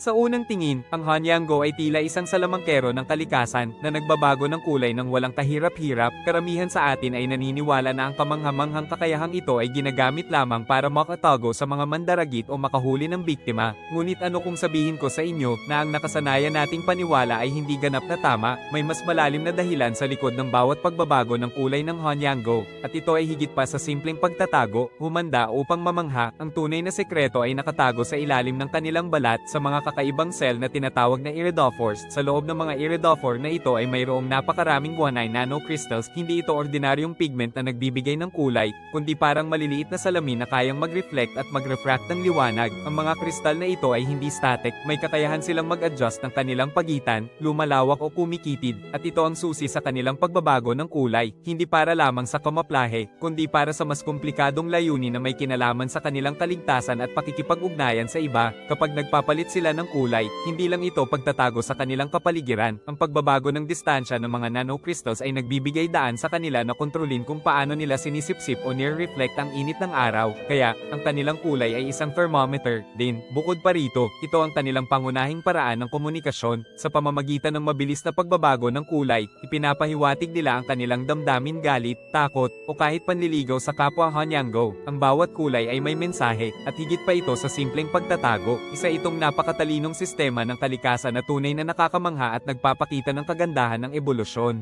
Sa unang tingin, ang Hanyango ay tila isang salamangkero ng kalikasan na nagbabago ng kulay ng walang kahirap-hirap. Karamihan sa atin ay naniniwala na ang kamanghamanghang kakayahang ito ay ginagamit lamang para makatago sa mga mandaragit o makahuli ng biktima. Ngunit ano kung sabihin ko sa inyo na ang nakasanayan nating paniwala ay hindi ganap na tama, may mas malalim na dahilan sa likod ng bawat pagbabago ng kulay ng Hanyango, at ito ay higit pa sa simpleng pagtatago, humanda upang mamangha. Ang tunay na sekreto ay nakatago sa ilalim ng kanilang balat sa mga kakaibang cell na tinatawag na iridophores. Sa loob ng mga iridophore na ito ay mayroong napakaraming guanine nanocrystals. Hindi ito ordinaryong pigment na nagbibigay ng kulay, kundi parang maliliit na salamin na kayang mag-reflect at mag-refract ng liwanag. Ang mga kristal na ito ay hindi static, may kakayahan silang mag-adjust ng kanilang pagitan, lumalawak o kumikitid, at ito ang susi sa kanilang pagbabago ng kulay, hindi para lamang sa kamuflahe, kundi para sa mas komplikadong layunin na may kinalaman sa kanilang kaligtasan at pakikipag-ugnayan sa iba. Kapag nagpapalit sila ng kulay, hindi lang ito pagtatago sa kanilang kapaligiran. Ang pagbabago ng distansya ng mga nanocrystals ay nagbibigay daan sa kanila na kontrolin kung paano nila sinisipsip o near-reflect ang init ng araw. Kaya, ang kanilang kulay ay isang thermometer din. Bukod pa rito, ito ang kanilang pangunahing paraan ng komunikasyon. Sa pamamagitan ng mabilis na pagbabago ng kulay, ipinapahiwatig nila ang kanilang damdamin, galit, takot, o kahit panliligaw sa kapwa Hanyango. Ang bawat kulay ay may mensahe, at higit pa ito sa simpleng pagtatago. Isa itong napakatalinong sistema ng kalikasan na tunay na nakakamangha at nagpapakita ng kagandahan ng ebolusyon.